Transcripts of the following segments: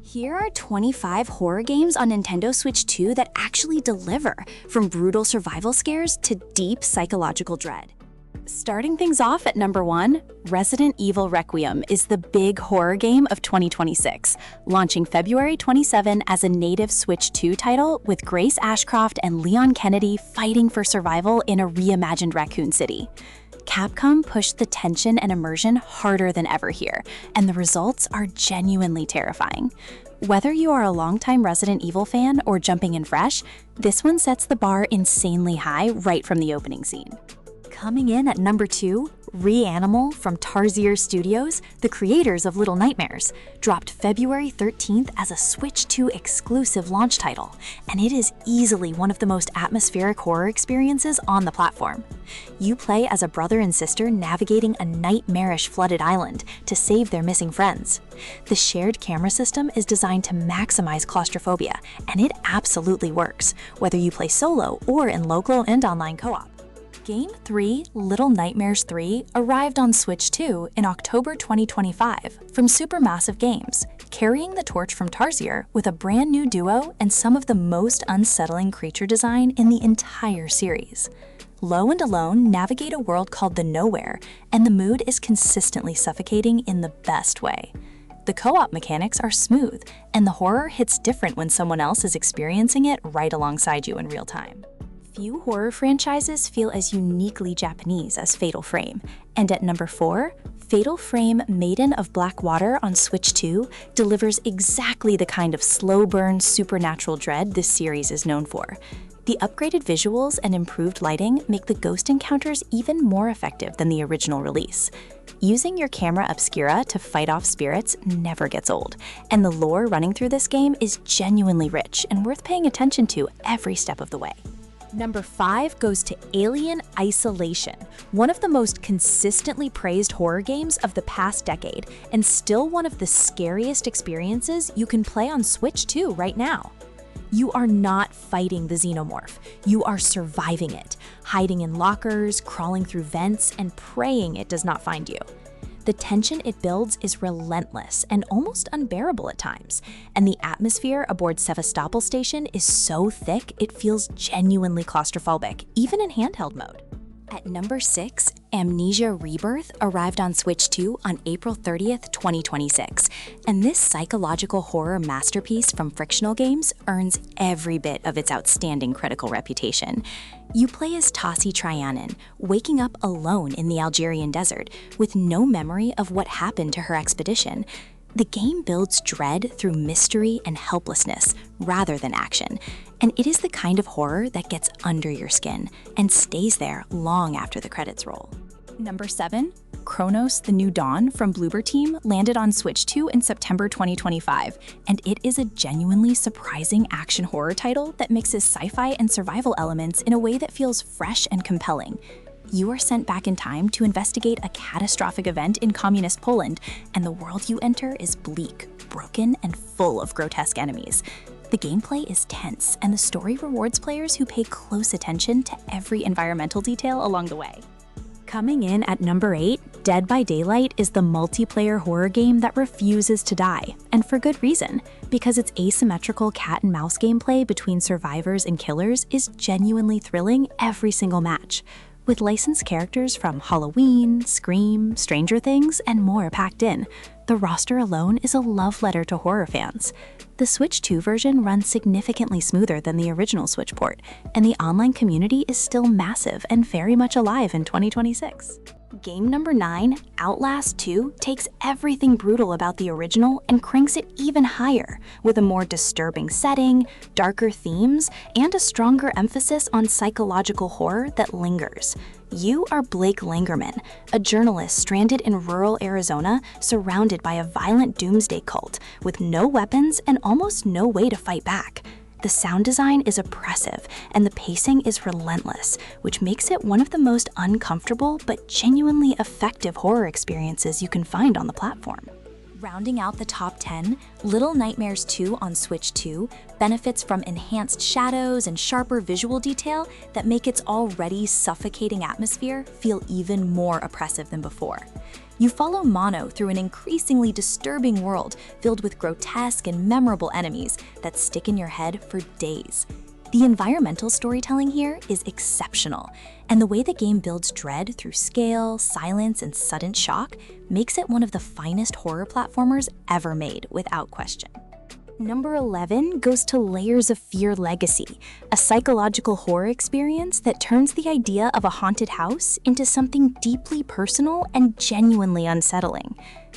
Here are 25 horror games on Nintendo Switch 2 that actually deliver, from brutal survival scares to deep psychological dread. Starting things off at number 1, Resident Evil Requiem is the big horror game of 2026, launching February 27 as a native Switch 2 title with Grace Ashcroft and Leon Kennedy fighting for survival in a reimagined Raccoon City. Capcom pushed the tension and immersion harder than ever here, and the results are genuinely terrifying. Whether you are a longtime Resident Evil fan or jumping in fresh, this one sets the bar insanely high right from the opening scene. Coming in at number 2, Reanimal from Tarsier Studios, the creators of Little Nightmares, dropped February 13th as a Switch 2 exclusive launch title, and it is easily one of the most atmospheric horror experiences on the platform. You play as a brother and sister navigating a nightmarish flooded island to save their missing friends. The shared camera system is designed to maximize claustrophobia, and it absolutely works, whether you play solo or in local and online co-op. Game 3, Little Nightmares 3, arrived on Switch 2 in October 2025 from Supermassive Games, carrying the torch from Tarsier with a brand new duo and some of the most unsettling creature design in the entire series. Low and alone, navigate a world called the Nowhere, and the mood is consistently suffocating in the best way. The co-op mechanics are smooth, and the horror hits different when someone else is experiencing it right alongside you in real time. Few horror franchises feel as uniquely Japanese as Fatal Frame, and at number 4, Fatal Frame Maiden of Black Water on Switch 2 delivers exactly the kind of slow-burn, supernatural dread this series is known for. The upgraded visuals and improved lighting make the ghost encounters even more effective than the original release. Using your camera obscura to fight off spirits never gets old, and the lore running through this game is genuinely rich and worth paying attention to every step of the way. Number 5 goes to Alien Isolation, one of the most consistently praised horror games of the past decade, and still one of the scariest experiences you can play on Switch 2 right now. You are not fighting the xenomorph, you are surviving it, hiding in lockers, crawling through vents, and praying it does not find you. The tension it builds is relentless and almost unbearable at times, and the atmosphere aboard Sevastopol Station is so thick it feels genuinely claustrophobic, even in handheld mode. At number 6, Amnesia Rebirth arrived on Switch 2 on April 30th, 2026, and this psychological horror masterpiece from Frictional Games earns every bit of its outstanding critical reputation. You play as Tassi Trianon, waking up alone in the Algerian desert, with no memory of what happened to her expedition. The game builds dread through mystery and helplessness rather than action, and it is the kind of horror that gets under your skin and stays there long after the credits roll. Number 7, Cronos: The New Dawn from Bloober Team landed on Switch 2 in September 2025, and it is a genuinely surprising action horror title that mixes sci-fi and survival elements in a way that feels fresh and compelling. You are sent back in time to investigate a catastrophic event in communist Poland, and the world you enter is bleak, broken, and full of grotesque enemies. The gameplay is tense, and the story rewards players who pay close attention to every environmental detail along the way. Coming in at number 8, Dead by Daylight is the multiplayer horror game that refuses to die, and for good reason, because its asymmetrical cat and mouse gameplay between survivors and killers is genuinely thrilling every single match. With licensed characters from Halloween, Scream, Stranger Things, and more packed in, the roster alone is a love letter to horror fans. The Switch 2 version runs significantly smoother than the original Switch port, and the online community is still massive and very much alive in 2026. Game number 9, Outlast 2, takes everything brutal about the original and cranks it even higher, with a more disturbing setting, darker themes, and a stronger emphasis on psychological horror that lingers. You are Blake Langerman, a journalist stranded in rural Arizona, surrounded by a violent doomsday cult, with no weapons and almost no way to fight back. The sound design is oppressive, and the pacing is relentless, which makes it one of the most uncomfortable but genuinely effective horror experiences you can find on the platform. Rounding out the top 10, Little Nightmares 2 on Switch 2 benefits from enhanced shadows and sharper visual detail that make its already suffocating atmosphere feel even more oppressive than before. You follow Mono through an increasingly disturbing world filled with grotesque and memorable enemies that stick in your head for days. The environmental storytelling here is exceptional, and the way the game builds dread through scale, silence, and sudden shock makes it one of the finest horror platformers ever made, without question. Number 11 goes to Layers of Fear Legacy, a psychological horror experience that turns the idea of a haunted house into something deeply personal and genuinely unsettling.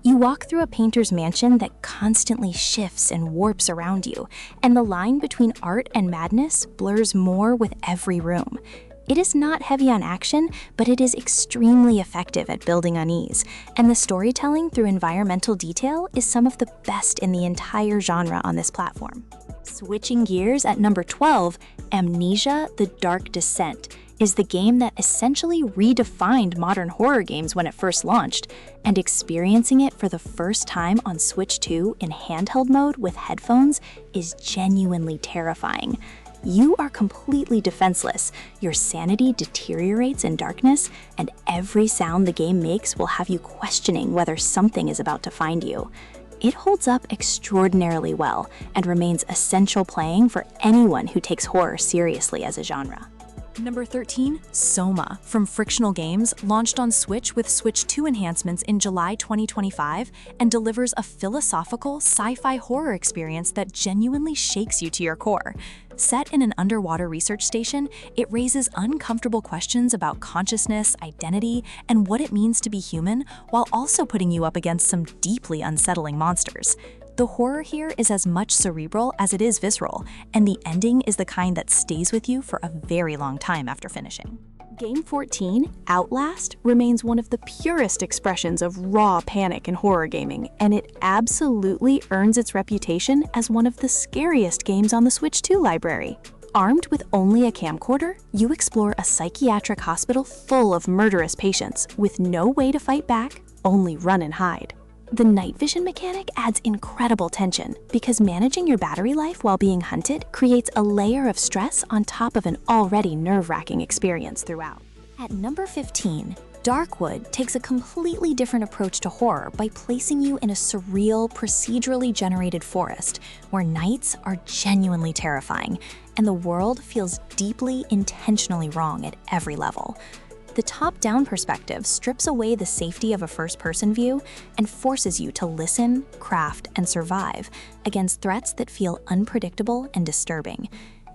You walk through a painter's mansion that constantly shifts and warps around you, and the line between art and madness blurs more with every room. It is not heavy on action, but it is extremely effective at building unease, and the storytelling through environmental detail is some of the best in the entire genre on this platform. Switching gears at number 12, Amnesia: The Dark Descent is the game that essentially redefined modern horror games when it first launched, and experiencing it for the first time on Switch 2 in handheld mode with headphones is genuinely terrifying. You are completely defenseless, your sanity deteriorates in darkness, and every sound the game makes will have you questioning whether something is about to find you. It holds up extraordinarily well and remains essential playing for anyone who takes horror seriously as a genre. Number 13, SOMA from Frictional Games launched on Switch with Switch 2 enhancements in July 2025 and delivers a philosophical sci-fi horror experience that genuinely shakes you to your core. Set in an underwater research station, it raises uncomfortable questions about consciousness, identity, and what it means to be human, while also putting you up against some deeply unsettling monsters. The horror here is as much cerebral as it is visceral, and the ending is the kind that stays with you for a very long time after finishing. Game 14, Outlast, remains one of the purest expressions of raw panic in horror gaming, and it absolutely earns its reputation as one of the scariest games on the Switch 2 library. Armed with only a camcorder, you explore a psychiatric hospital full of murderous patients with no way to fight back, only run and hide. The night vision mechanic adds incredible tension because managing your battery life while being hunted creates a layer of stress on top of an already nerve-wracking experience throughout. At number 15, Darkwood takes a completely different approach to horror by placing you in a surreal, procedurally generated forest where nights are genuinely terrifying and the world feels deeply, intentionally wrong at every level. The top-down perspective strips away the safety of a first-person view and forces you to listen, craft, and survive against threats that feel unpredictable and disturbing.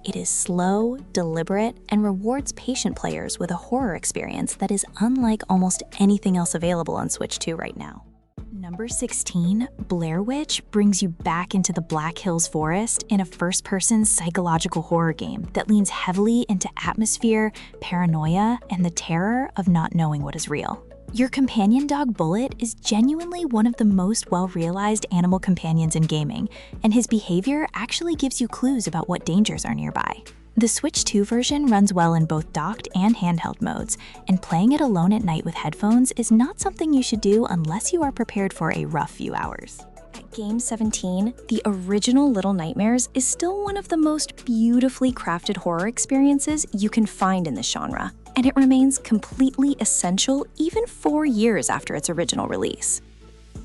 It is slow, deliberate, and rewards patient players with a horror experience that is unlike almost anything else available on Switch 2 right now. Number 16, Blair Witch brings you back into the Black Hills Forest in a first-person psychological horror game that leans heavily into atmosphere, paranoia, and the terror of not knowing what is real. Your companion dog Bullet is genuinely one of the most well-realized animal companions in gaming, and his behavior actually gives you clues about what dangers are nearby. The Switch 2 version runs well in both docked and handheld modes, and playing it alone at night with headphones is not something you should do unless you are prepared for a rough few hours. At Game 17, the original Little Nightmares is still one of the most beautifully crafted horror experiences you can find in this genre, and it remains completely essential even 4 years after its original release.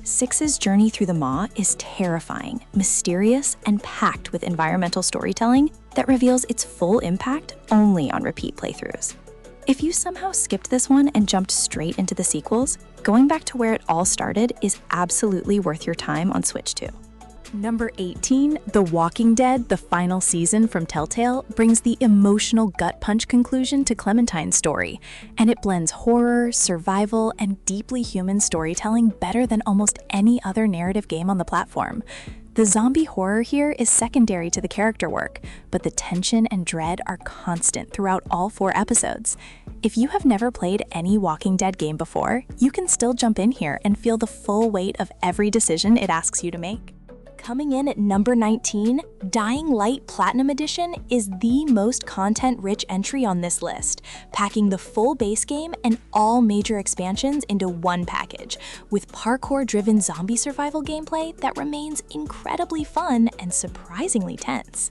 6's journey through the Maw is terrifying, mysterious, and packed with environmental storytelling that reveals its full impact only on repeat playthroughs. If you somehow skipped this one and jumped straight into the sequels, going back to where it all started is absolutely worth your time on Switch 2. Number 18, The Walking Dead: The Final Season from Telltale brings the emotional gut-punch conclusion to Clementine's story, and it blends horror, survival, and deeply human storytelling better than almost any other narrative game on the platform. The zombie horror here is secondary to the character work, but the tension and dread are constant throughout all 4 episodes. If you have never played any Walking Dead game before, you can still jump in here and feel the full weight of every decision it asks you to make. Coming in at number 19, Dying Light Platinum Edition is the most content-rich entry on this list, packing the full base game and all major expansions into one package, with parkour-driven zombie survival gameplay that remains incredibly fun and surprisingly tense.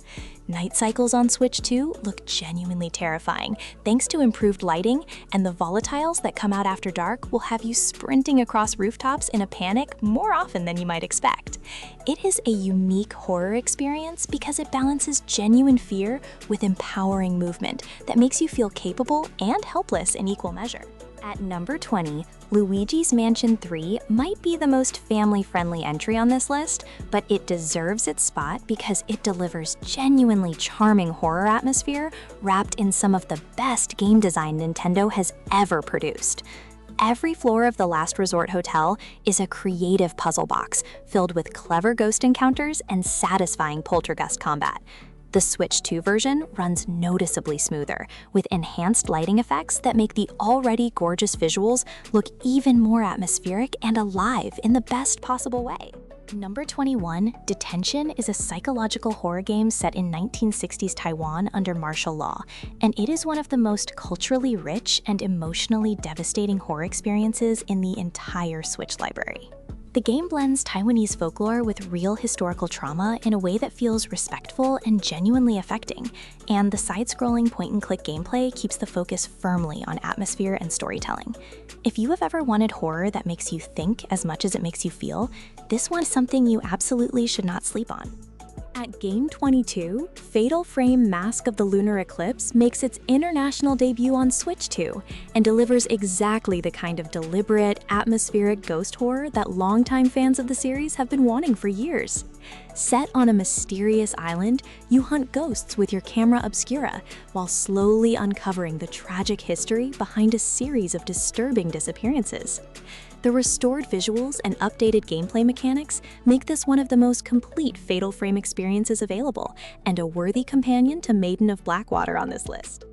Night cycles on Switch 2 look genuinely terrifying thanks to improved lighting, and the volatiles that come out after dark will have you sprinting across rooftops in a panic more often than you might expect. It is a unique horror experience because it balances genuine fear with empowering movement that makes you feel capable and helpless in equal measure. At number 20, Luigi's Mansion 3 might be the most family-friendly entry on this list, but it deserves its spot because it delivers genuinely charming horror atmosphere wrapped in some of the best game design Nintendo has ever produced. Every floor of the Last Resort Hotel is a creative puzzle box filled with clever ghost encounters and satisfying poltergeist combat. The Switch 2 version runs noticeably smoother, with enhanced lighting effects that make the already gorgeous visuals look even more atmospheric and alive in the best possible way. Number 21, Detention is a psychological horror game set in 1960s Taiwan under martial law, and it is one of the most culturally rich and emotionally devastating horror experiences in the entire Switch library. The game blends Taiwanese folklore with real historical trauma in a way that feels respectful and genuinely affecting, and the side-scrolling point-and-click gameplay keeps the focus firmly on atmosphere and storytelling. If you have ever wanted horror that makes you think as much as it makes you feel, this one is something you absolutely should not sleep on. At Game 22, Fatal Frame Mask of the Lunar Eclipse makes its international debut on Switch 2 and delivers exactly the kind of deliberate, atmospheric ghost horror that longtime fans of the series have been wanting for years. Set on a mysterious island, you hunt ghosts with your camera obscura while slowly uncovering the tragic history behind a series of disturbing disappearances. The restored visuals and updated gameplay mechanics make this one of the most complete Fatal Frame experiences available, and a worthy companion to Maiden of Black Water on this list.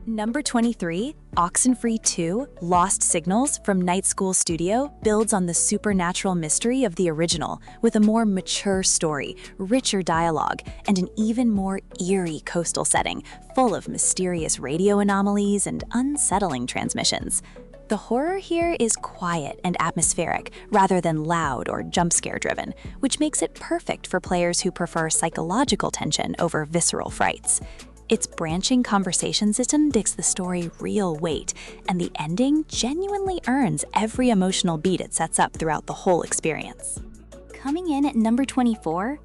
Number 23, Oxenfree 2, Lost Signals from Night School Studio builds on the supernatural mystery of the original with a more mature story, richer dialogue, and an even more eerie coastal setting full of mysterious radio anomalies and unsettling transmissions. The horror here is quiet and atmospheric rather than loud or jump-scare driven, which makes it perfect for players who prefer psychological tension over visceral frights. Its branching conversation system gives the story real weight, and the ending genuinely earns every emotional beat it sets up throughout the whole experience. Coming in at number 24,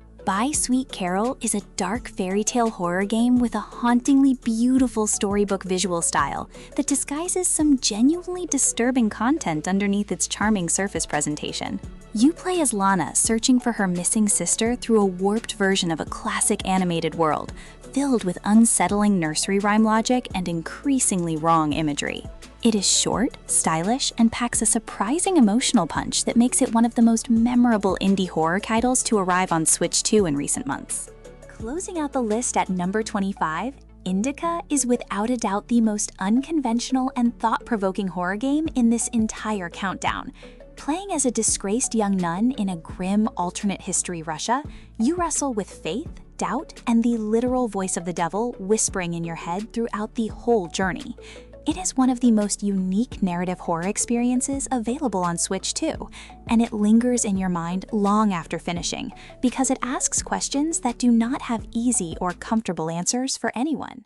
Sweet Carole is a dark fairy tale horror game with a hauntingly beautiful storybook visual style that disguises some genuinely disturbing content underneath its charming surface presentation. You play as Lana searching for her missing sister through a warped version of a classic animated world, filled with unsettling nursery rhyme logic and increasingly wrong imagery. It is short, stylish, and packs a surprising emotional punch that makes it one of the most memorable indie horror titles to arrive on Switch 2 in recent months. Closing out the list at number 25, INDIKA is without a doubt the most unconventional and thought-provoking horror game in this entire countdown. Playing as a disgraced young nun in a grim alternate history Russia, you wrestle with faith, doubt, and the literal voice of the devil whispering in your head throughout the whole journey. It is one of the most unique narrative horror experiences available on Switch 2, and it lingers in your mind long after finishing because it asks questions that do not have easy or comfortable answers for anyone.